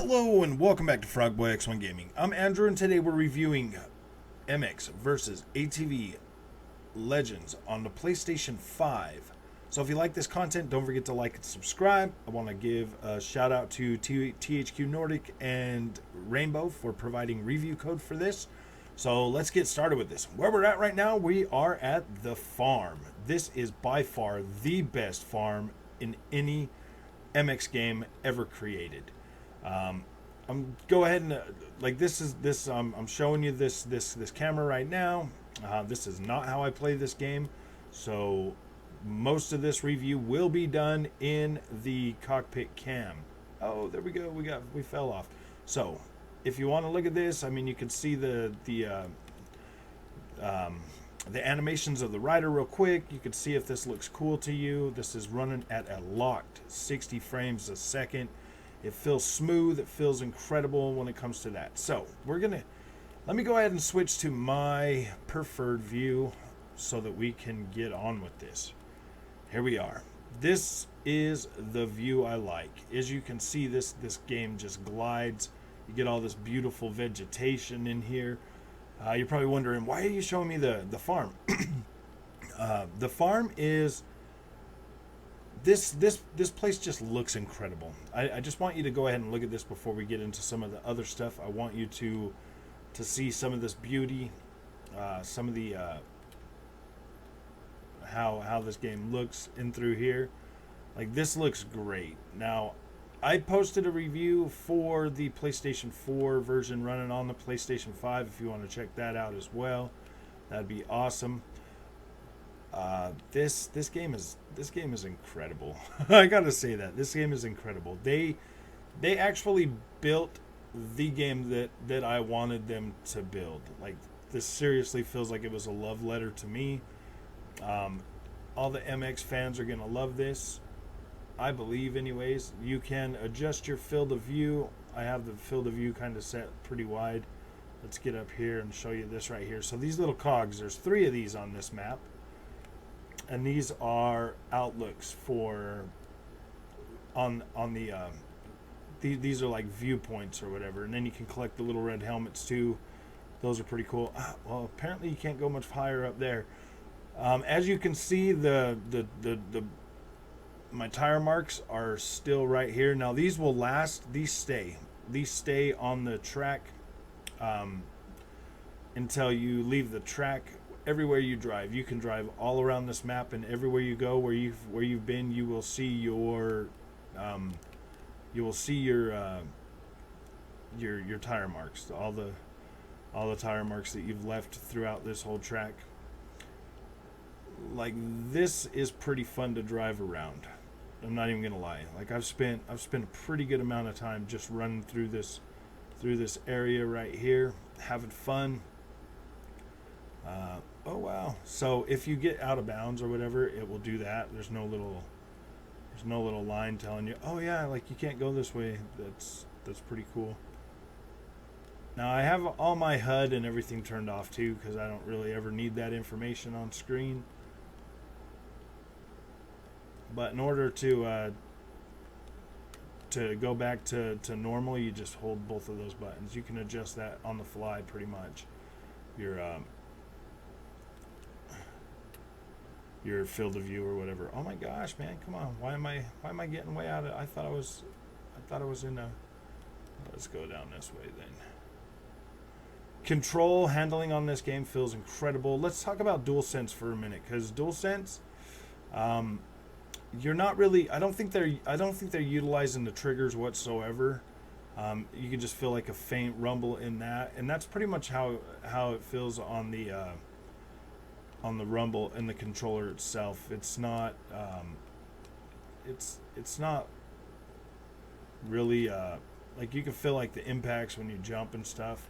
Hello and welcome back to Frogboy X1 Gaming. I'm Andrew and today we're reviewing MX versus ATV Legends on the PlayStation 5. So if you like this content, don't forget to like and subscribe. I want to give a shout out to THQ Nordic and Rainbow for providing review code for this. So let's get started with this. Where we're at right now, we are at the farm. This is by far the best farm in any MX game ever created. I'm go ahead and I'm showing you this camera right now. This is not how I play this game, so most of this review will be done in the cockpit cam. Oh, there we go. We fell off. So if you want to look at this, I mean, you can see the animations of the rider real quick. You can see if this looks cool to you. This is running at a locked 60 frames a second. It feels smooth. It feels incredible when it comes to that. So let me go ahead and switch to my preferred view so that we can get on with this. Here we are. This is the view I like. As you can see, this game just glides. You get all this beautiful vegetation in here. You're probably wondering, why are you showing me the farm? The farm is... This place just looks incredible. I just want you to go ahead and look at this before we get into some of the other stuff. I want you to see some of this beauty, some of the how this game looks in through here. Like, this looks great. Now, I posted a review for the PlayStation 4 version running on the PlayStation 5. If you want to check that out as well, that'd be awesome. This game is incredible. I gotta say that this game is incredible. They actually built the game that I wanted them to build. Like, this seriously feels like it was a love letter to me. All the MX fans are gonna love this, I believe. Anyways, you can adjust your field of view. I have the field of view kind of set pretty wide. Let's get up here and show you this right here. So these little cogs, there's 3 of these on this map. And these are outlooks for these are like viewpoints or whatever, and then you can collect the little red helmets too. Those are pretty cool. Well, apparently you can't go much higher up there. As you can see, my tire marks are still right here. Now these will last. These stay on the track until you leave the track. Everywhere you drive, you can drive all around this map, and everywhere you go, where you've been, you will see your tire marks, all the tire marks that you've left throughout this whole track. Like, this is pretty fun to drive around. I'm not even gonna lie. Like, I've spent a pretty good amount of time just running through this area right here, having fun. Oh wow! So if you get out of bounds or whatever, it will do that. There's no little line telling you, oh yeah, like, you can't go this way. That's pretty cool. Now I have all my HUD and everything turned off too, because I don't really ever need that information on screen. But in order to go back to normal, you just hold both of those buttons. You can adjust that on the fly pretty much. Your field of view or whatever. Oh my gosh, man, come on. Why am I getting way out of... I thought I was in a... Let's go down this way then. Control handling on this game feels incredible. Let's talk about DualSense for a minute, because DualSense, you're not really... I don't think they're utilizing the triggers whatsoever. You can just feel like a faint rumble in that, and that's pretty much how it feels on the rumble in the controller itself. It's not it's not really like, you can feel like the impacts when you jump and stuff.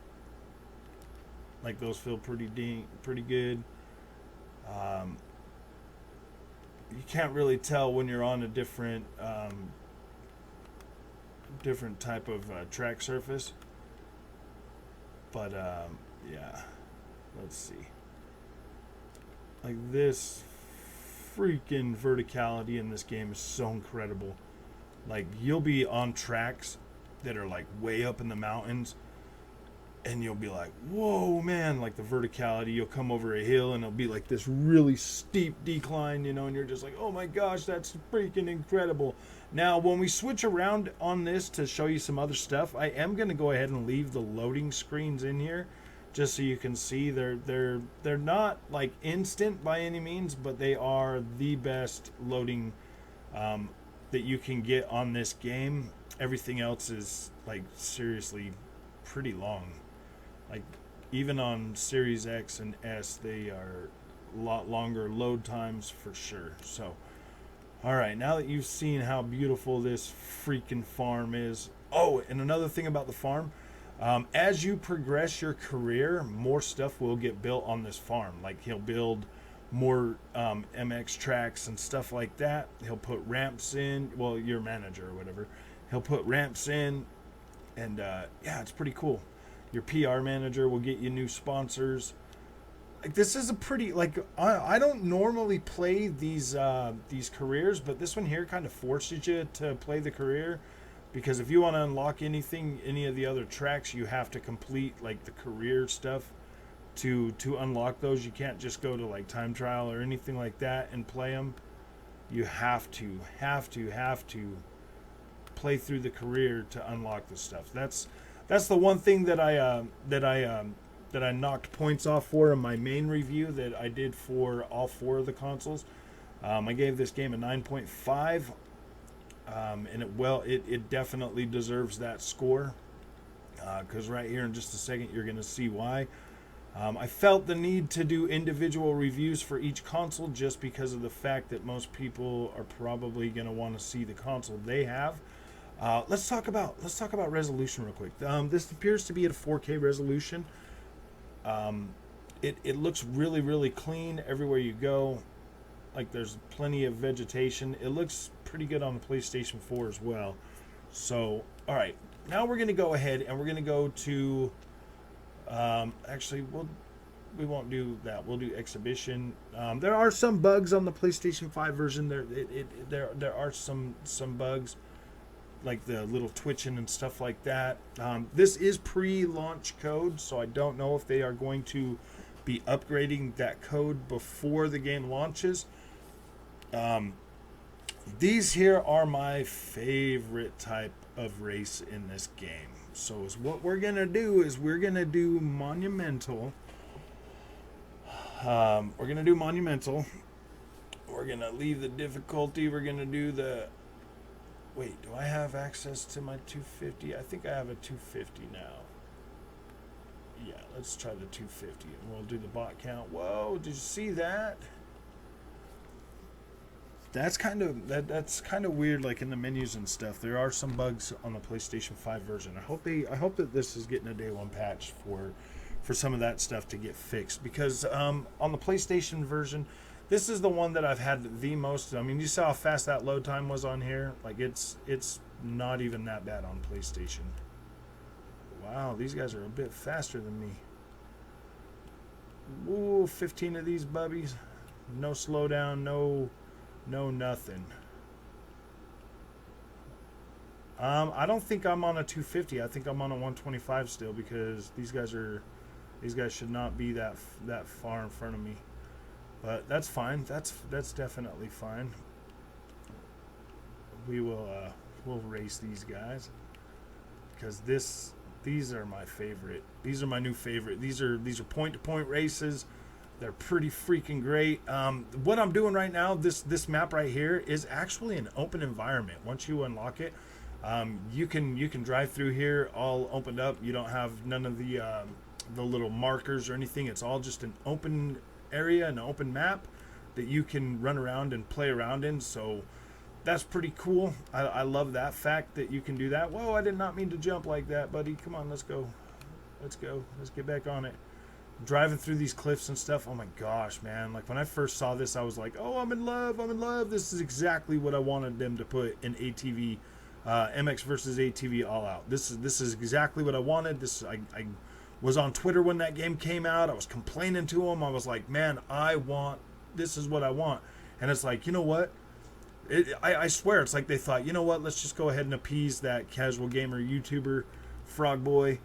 Like, those feel pretty good. You can't really tell when you're on a different type of track surface. But yeah, let's see. Like, this freaking verticality in this game is so incredible. Like, you'll be on tracks that are like way up in the mountains, and you'll be like, whoa, man, like the verticality. You'll come over a hill and it'll be like this really steep decline, you know, and you're just like, oh my gosh, that's freaking incredible. Now, when we switch around on this to show you some other stuff, I am going to go ahead and leave the loading screens in here just so you can see. They're not like instant by any means, but they are the best loading that you can get on this game. Everything else is like seriously pretty long. Like even on Series X and S, they are a lot longer load times for sure. So, all right, now that you've seen how beautiful this freaking farm is. Oh, and another thing about the farm, as you progress your career, more stuff will get built on this farm. Like he'll build more MX tracks and stuff like that. He'll put ramps in. Well, your manager or whatever. He'll put ramps in, and yeah, it's pretty cool. Your PR manager will get you new sponsors. Like this is a pretty, like I don't normally play these careers, but this one here kind of forces you to play the career, because if you want to unlock anything, any of the other tracks, you have to complete like the career stuff to unlock those. You can't just go to like time trial or anything like that and play them. You have to play through the career to unlock the stuff. That's the one thing that I knocked points off for in my main review that I did for all 4 of the consoles. I gave this game a 9.5, and it definitely deserves that score, because right here in just a second you're going to see why. I felt the need to do individual reviews for each console just because of the fact that most people are probably going to want to see the console they have. Let's talk about resolution real quick. This appears to be at a 4K resolution. It looks really, really clean everywhere you go. Like there's plenty of vegetation. It looks pretty good on the PlayStation 4 as well. So, all right, now we're gonna go ahead and we're gonna go to. Actually, we won't do that. We'll do exhibition. There are some bugs on the PlayStation 5 version. There are some bugs, like the little twitching and stuff like that. This is pre-launch code, so I don't know if they are going to be upgrading that code before the game launches. These here are my favorite type of race in this game. So is what we're gonna do is we're gonna do monumental. We're gonna do monumental. We're gonna leave the difficulty. We're gonna do the. Wait, do I have access to my 250? I think I have a 250 now. Yeah, let's try the 250 and we'll do the bot count. Whoa, did you see that? That's kind of weird, like in the menus and stuff. There are some bugs on the PlayStation 5 version. I hope that this is getting a day 1 patch for some of that stuff to get fixed, because on the PlayStation version, this is the one that I've had the most. I mean, you saw how fast that load time was on here. Like it's not even that bad on PlayStation. Wow, these guys are a bit faster than me. Ooh, 15 of these bubbies. No slowdown, no nothing. I don't think I'm on a 250. I think I'm on a 125 still, because these guys should not be that far in front of me. But that's fine. That's definitely fine. We'll race these guys, because these are my favorite. These are my new favorite. These are point-to-point races. They're pretty freaking great. What I'm doing right now, this map right here is actually an open environment. Once you unlock it, you can drive through here all opened up. You don't have none of the little markers or anything. It's all just an open area, an open map that you can run around and play around in. So that's pretty cool. I love that fact that you can do that. Whoa, I did not mean to jump like that, buddy. Come on, let's go. Let's get back on it. Driving through these cliffs and stuff. Oh my gosh, man. Like when I first saw this, I was like, oh, I'm in love. This is exactly what I wanted them to put in ATV, MX versus ATV All Out. This is exactly what I wanted. I was on Twitter when that game came out. I was complaining to them. I was like, man, this is what I want. And it's like, you know what? I swear, it's like they thought, you know what? Let's just go ahead and appease that casual gamer YouTuber, Frog Boy,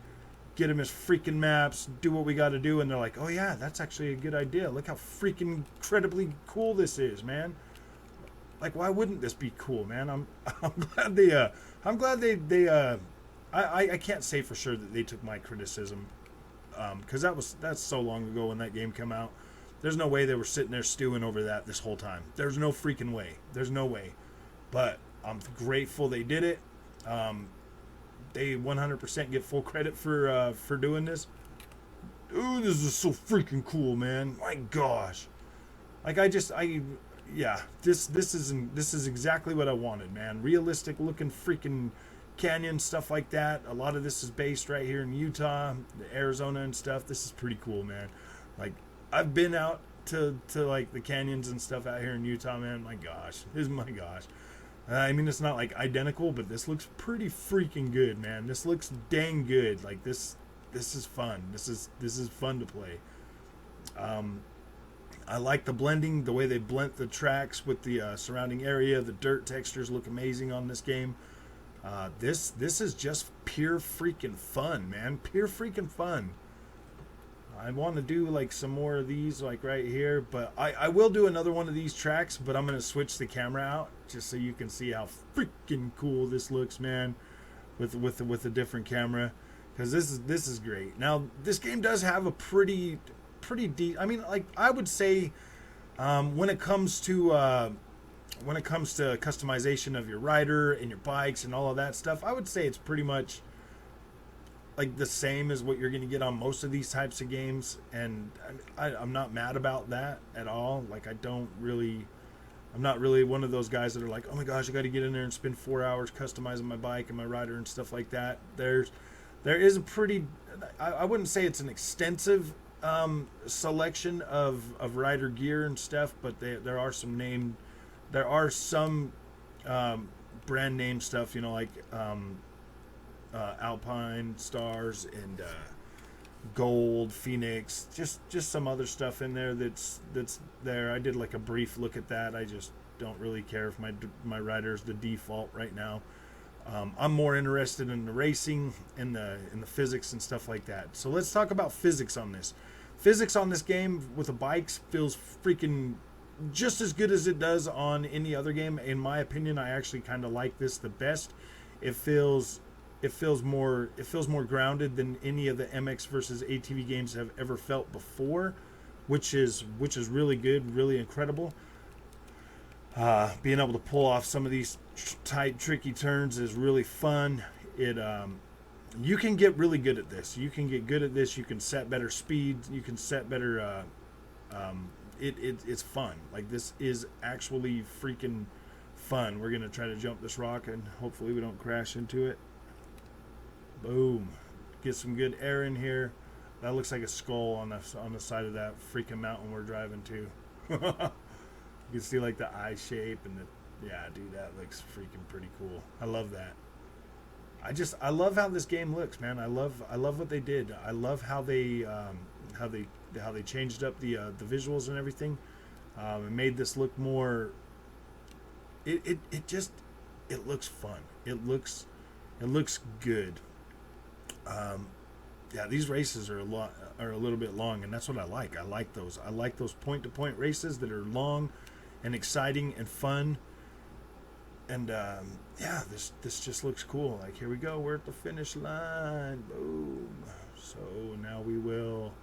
get him his freaking maps, do what we got to do, and they're like, oh yeah, that's actually a good idea. Look how freaking incredibly cool this is, man. Like, why wouldn't this be cool, man? I'm glad I can't say for sure that they took my criticism, because that's so long ago when that game came out. There's no way they were sitting there stewing over that this whole time. There's no freaking way. There's no way. But I'm grateful they did it. They 100% get full credit for doing this. Ooh, this is so freaking cool, man. My gosh. Like, yeah, this is exactly what I wanted, man. Realistic looking freaking canyon stuff like that. A lot of this is based right here in Utah, Arizona and stuff. This is pretty cool, man. Like, I've been out to like the canyons and stuff out here in Utah, man. My gosh. I mean, it's not like identical, but this looks pretty freaking good, man. This looks dang good. Like, this is fun. This is fun to play. I like the blending, the way they blend the tracks with the surrounding area. The dirt textures look amazing on this game. This is just pure freaking fun, man. Pure freaking fun. I want to do like some more of these like right here, but I will do another one of these tracks, but I'm going to switch the camera out just so you can see how freaking cool this looks, man, with a different camera, because this is great. Now, this game does have a pretty deep, I mean, like, I would say when it comes to customization of your rider and your bikes and all of that stuff, I would say it's pretty much like the same as what you're going to get on most of these types of games, and I'm not mad about that at all. Like, I'm not really one of those guys that are like, oh my gosh, I got to get in there and spend 4 hours customizing my bike and my rider and stuff like that. There is a pretty, I wouldn't say it's an extensive selection of rider gear and stuff, but there are some brand name stuff, you know, like Alpine Stars and Gold, Phoenix, just some other stuff in there that's there. I did like a brief look at that. I just don't really care if my rider is the default right now. I'm more interested in the racing and the physics and stuff like that. So let's talk about physics on this. Physics on this game with the bikes feels freaking just as good as it does on any other game. In my opinion, I actually kind of like this the best. It feels more grounded than any of the MX versus ATV games have ever felt before, which is really good, really incredible. Being able to pull off some of these tight, tricky turns is really fun. You can get really good at this. You can get good at this. You can set better speed. You can set better. It's fun. Like, this is actually freaking fun. We're gonna try to jump this rock and hopefully we don't crash into it. Boom. Get some good air in here. That looks like a skull on the side of that freaking mountain we're driving to. You can see like the eye shape and yeah, dude, that looks freaking pretty cool. I love that. I love how this game looks, man. I love what they did. I love how they changed up the visuals and everything. And made this look more. It looks fun. It looks good. Yeah, these races are a little bit long, and that's what I like. I like those point-to-point races that are long and exciting and fun. And yeah, this just looks cool. Like, here we go, we're at the finish line. Boom. So now we will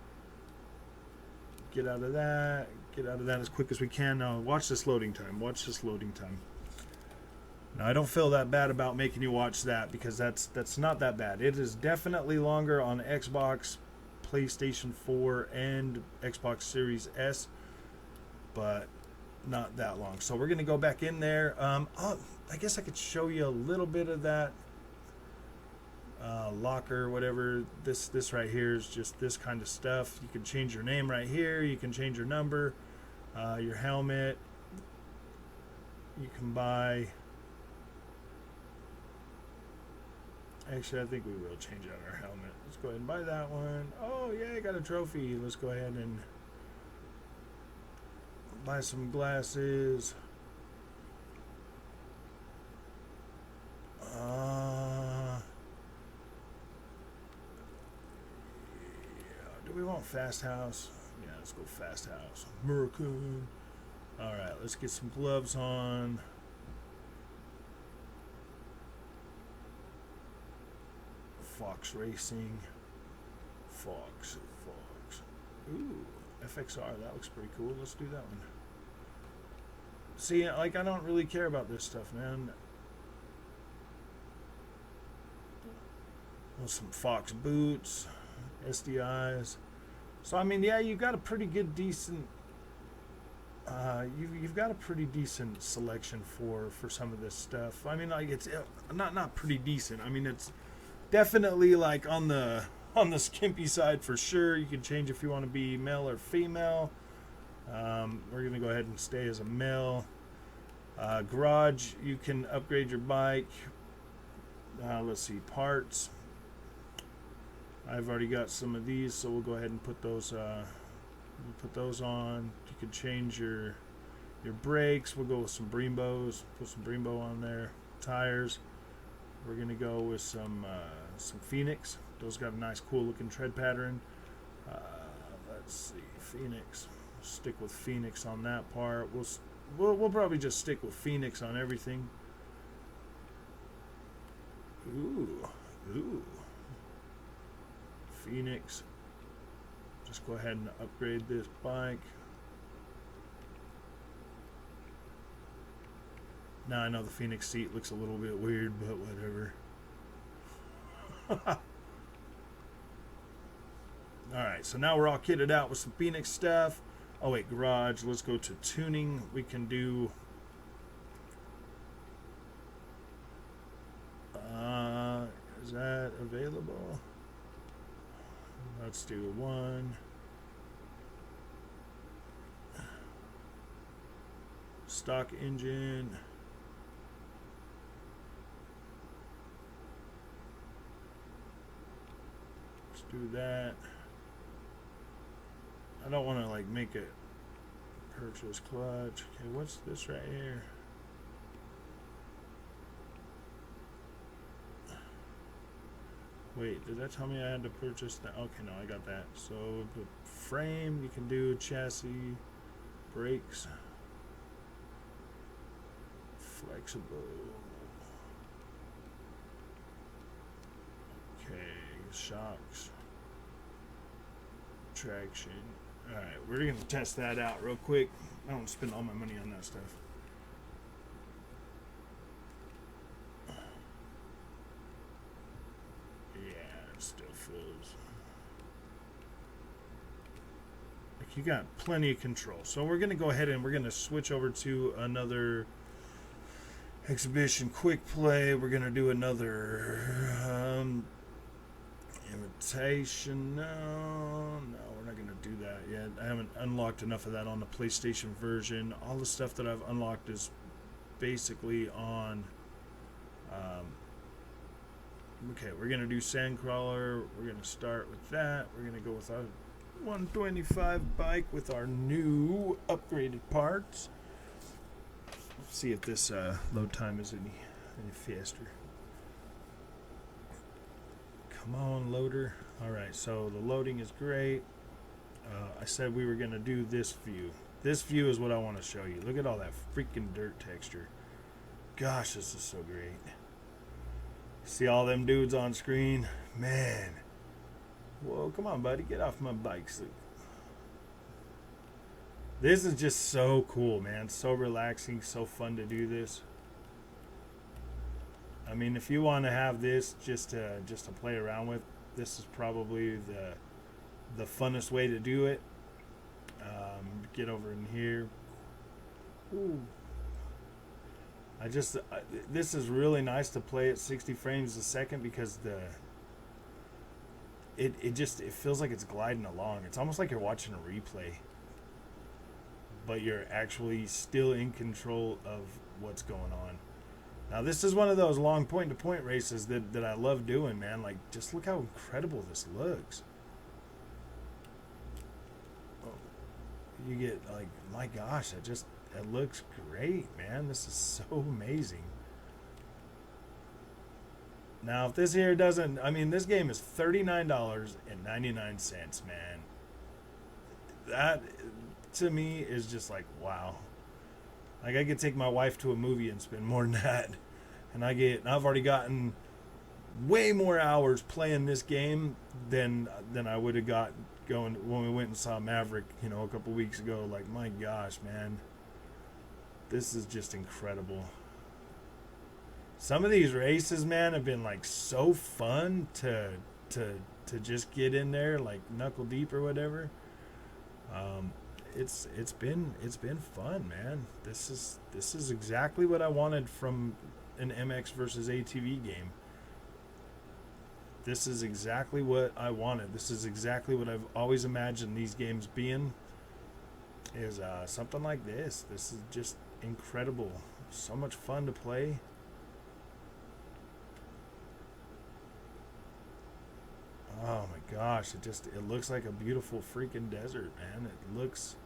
get out of that as quick as we can. Now watch this loading time. Now, I don't feel that bad about making you watch that, because that's not that bad. It is definitely longer on Xbox, PlayStation 4, and Xbox Series S, but not that long. So we're going to go back in there. I guess I could show you a little bit of that locker, whatever. This right here is just this kind of stuff. You can change your name right here. You can change your number, your helmet. You can buy... Actually, I think we will change out our helmet. Let's go ahead and buy that one. Oh, yeah, I got a trophy. Let's go ahead and buy some glasses. we want fast house. Yeah, let's go fast house. American. All right, let's get some gloves on. Fox Racing. Fox. Ooh, FXR. That looks pretty cool. Let's do that one. See, like, I don't really care about this stuff, man. Well, some Fox boots, SDIs. So, I mean, yeah, you've got a pretty good, decent... you've got a pretty decent selection for some of this stuff. I mean, like, it's not pretty decent. I mean, it's definitely like on the skimpy side for sure. You can change if you want to be male or female. We're gonna go ahead and stay as a male. Garage, you can upgrade your bike. Let's see, parts. I've already got some of these, so we'll go ahead and put those on. You can change your brakes. We'll go with some Brembos. Put some Brembo on there. Tires. We're gonna go with some Phoenix. Those got a nice, cool looking tread pattern. Let's see, Phoenix. Stick with Phoenix on that part. We'll probably just stick with Phoenix on everything. Ooh. Phoenix. Just go ahead and upgrade this bike. Now I know the Phoenix seat looks a little bit weird, but whatever. Alright, so now we're all kitted out with some Phoenix stuff. Oh wait, garage. Let's go to tuning. We can do... is that available? Let's do one. Stock engine. Let's do that. I don't want to like make it purchase clutch. Okay, what's this right here? Wait, did that tell me I had to purchase that? Okay, no, I got that. So the frame, you can do chassis, brakes, flexible. Okay, shocks, traction. All right, we're gonna test that out real quick. I don't spend all my money on that stuff. Still feels like you got plenty of control. So we're gonna go ahead and we're gonna switch over to another exhibition quick play. We're gonna do another imitation. No, we're not gonna do that yet. I haven't unlocked enough of that on the PlayStation version. All the stuff that I've unlocked is basically on okay, we're going to do Sandcrawler. We're going to start with that. We're going to go with our 125 bike with our new upgraded parts. Let's see if this load time is any faster. Come on, loader. All right, so the loading is great. I said we were going to do this view. This view is what I want to show you. Look at all that freaking dirt texture. Gosh, this is so great. See all them dudes on screen? Man. Whoa, come on, buddy. Get off my bike. This is just so cool, man. So relaxing. So fun to do this. I mean, if you want to have this just to play around with, this is probably the funnest way to do it. Get over in here. Ooh. This is really nice to play at 60 frames a second because it feels like it's gliding along. It's almost like you're watching a replay, but you're actually still in control of what's going on. Now this is one of those long point-to-point races that I love doing, man. Like, just look how incredible this looks. Oh, you get like, my gosh, it looks great, man. This is so amazing. Now, if this here doesn't... I mean, this game is $39.99, man. That to me is just like, wow. Like I could take my wife to a movie and spend more than that. And I've already gotten way more hours playing this game than I would have got going when we went and saw Maverick, a couple weeks ago. Like, my gosh, man. This is just incredible. Some of these races, man, have been like so fun to just get in there, like knuckle deep or whatever. It's been fun, man. This is exactly what I wanted from an MX versus ATV game. This is exactly what I wanted. This is exactly what I've always imagined these games being. Is something like this. This is just incredible. So much fun to play. Oh my gosh, it looks like a beautiful freaking desert, man. It looks.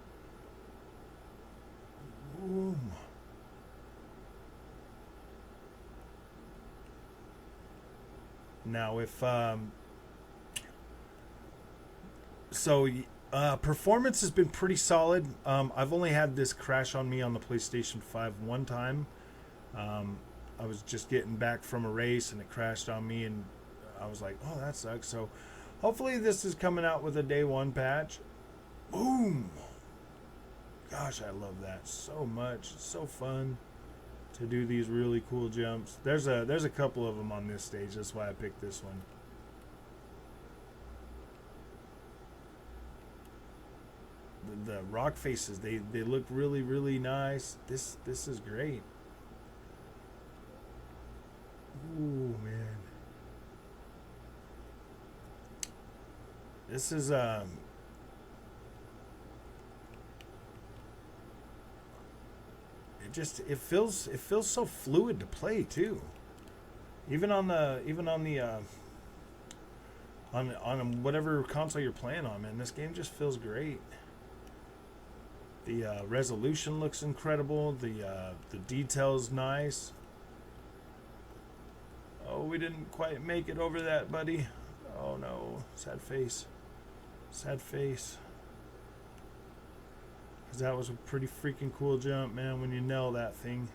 Ooh. Now, if performance has been pretty solid. I've only had this crash on me on the PlayStation 5 one time. I was just getting back from a race and it crashed on me, and I was like, oh, that sucks. So hopefully this is coming out with a day one patch. Boom! Gosh, I love that so much. It's so fun to do these really cool jumps. There's a couple of them on this stage. That's why I picked this one. The rock faces, they look really, really nice. This is great. Ooh, man. This is it feels so fluid to play too. Even on whatever console you're playing on, man, this game just feels great. The resolution looks incredible. The detail's nice. Oh, we didn't quite make it over that, buddy. Oh no, sad face. Sad face. Because that was a pretty freaking cool jump, man, when you nail that thing.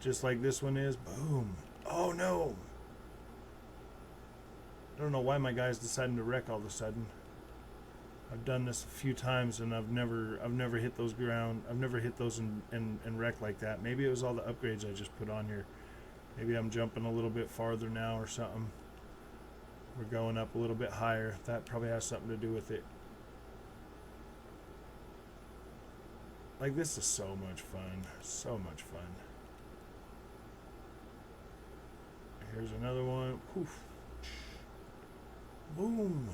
Just like this one is. Boom. Oh no. I don't know why my guy's deciding to wreck all of a sudden. I've done this a few times and I've never hit those ground. I've never hit those and wreck like that. Maybe it was all the upgrades I just put on here. Maybe I'm jumping a little bit farther now or something. We're going up a little bit higher. That probably has something to do with it. Like, this is so much fun. So much fun. Here's another one. Poof. Boom.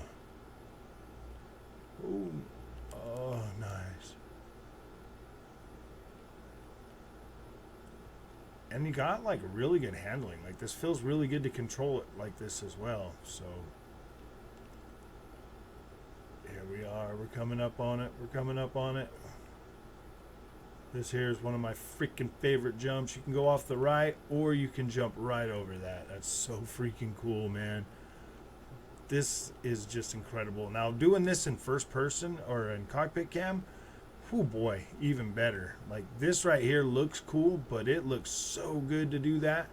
Boom. Oh, nice. And you got like really good handling. Like, this feels really good to control it like this as well. So here we are. We're coming up on it. We're coming up on it. This here is one of my freaking favorite jumps. You can go off the right or you can jump right over that. That's so freaking cool, man. This is just incredible. Now, doing this in first person or in cockpit cam, oh boy, even better. Like, this right here looks cool, but it looks so good to do that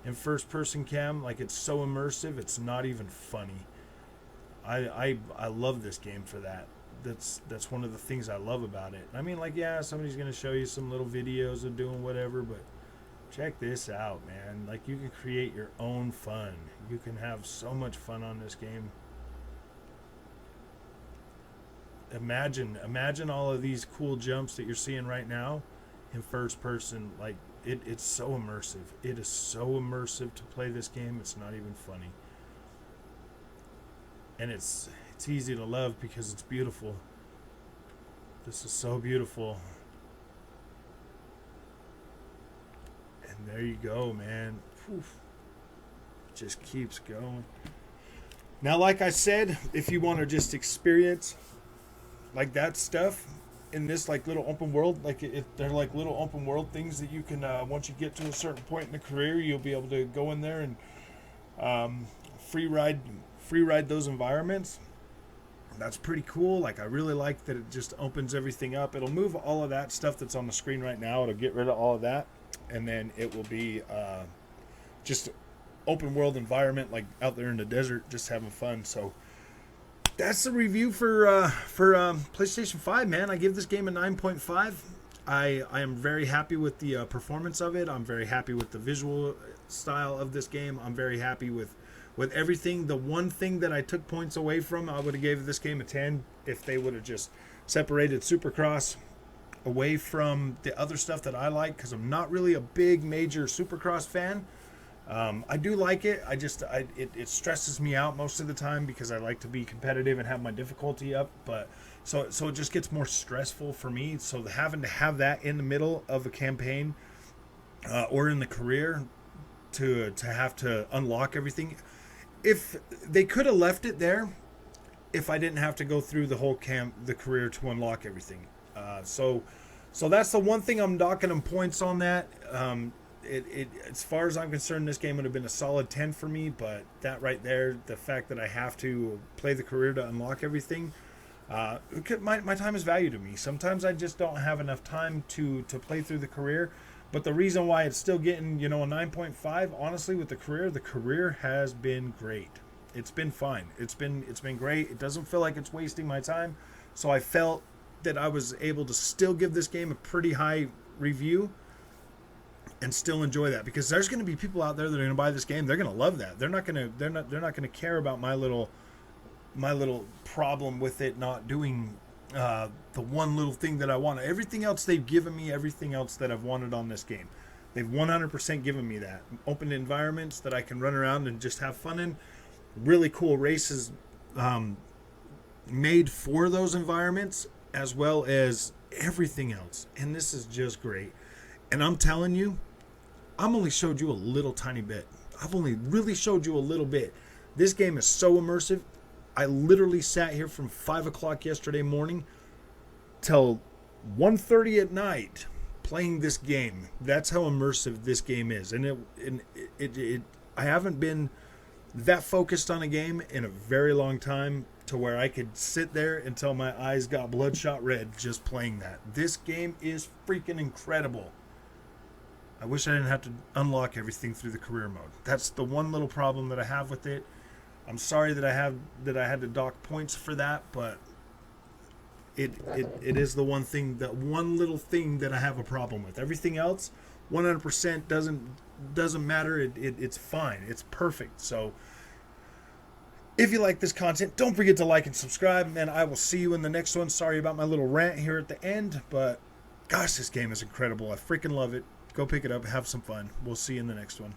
in first person cam. Like, it's so immersive, it's not even funny. I love this game for that. That's one of the things I love about it. I mean, like, yeah, somebody's gonna show you some little videos of doing whatever, but check this out, man. Like, you can create your own fun. You can have so much fun on this game. Imagine all of these cool jumps that you're seeing right now in first person. Like, it's so immersive. It is so immersive to play this game. It's not even funny. And it's easy to love because it's beautiful. This is so beautiful. And there you go, man. Poof. It just keeps going. Now, like I said, if you want to just experience like that stuff in this like little open world, like they're like little open world things that you can once you get to a certain point in the career, you'll be able to go in there and free ride those environments. That's pretty cool. Like, I really like that it just opens everything up. It'll move all of that stuff that's on the screen right now. It'll get rid of all of that, and then it will be just open world environment, like out there in the desert, just having fun. So that's the review for PlayStation 5, man. I give this game a 9.5. I am very happy with the performance of it. I'm very happy with the visual style of this game. I'm very happy with everything. The one thing that I took points away from, I would have gave this game a 10 if they would have just separated Supercross away from the other stuff that I like, because I'm not really a big major Supercross fan. I do like it. It stresses me out most of the time because I like to be competitive and have my difficulty up. But so it just gets more stressful for me. So having to have that in the middle of a campaign or in the career to have to unlock everything, if they could have left it there, if I didn't have to go through the whole the career to unlock everything. So that's the one thing I'm docking them points on that. As far as I'm concerned, this game would have been a solid 10 for me, but that right there, the fact that I have to play the career to unlock everything, my time is value to me. Sometimes I just don't have enough time to play through the career, but the reason why it's still getting, a 9.5, honestly, with the career has been great. It's been fine. It's been great. It doesn't feel like it's wasting my time, so I felt that I was able to still give this game a pretty high review and still enjoy that, because there's going to be people out there that are going to buy this game. They're going to love that. They're not going to care about my little problem with it not doing the one little thing that I want. Everything else they've given me, everything else that I've wanted on this game, they've 100% given me that. Open environments that I can run around and just have fun in. Really cool races made for those environments, as well as everything else. And this is just great. And I'm telling you, I'm only showed you a little tiny bit. I've only really showed you a little bit. This game is so immersive. I literally sat here from 5 o'clock yesterday morning till 1:30 at night playing this game. That's how immersive this game is. And I haven't been that focused on a game in a very long time, to where I could sit there until my eyes got bloodshot red just playing that. This game is freaking incredible. I wish I didn't have to unlock everything through the career mode. That's the one little problem that I have with it. I'm sorry that I had to dock points for that, but it is the one thing, that one little thing that I have a problem with. Everything else, 100% doesn't matter. It's fine. It's perfect. So if you like this content, don't forget to like and subscribe, and I will see you in the next one. Sorry about my little rant here at the end, but gosh, this game is incredible. I freaking love it. Go pick it up, have some fun. We'll see you in the next one.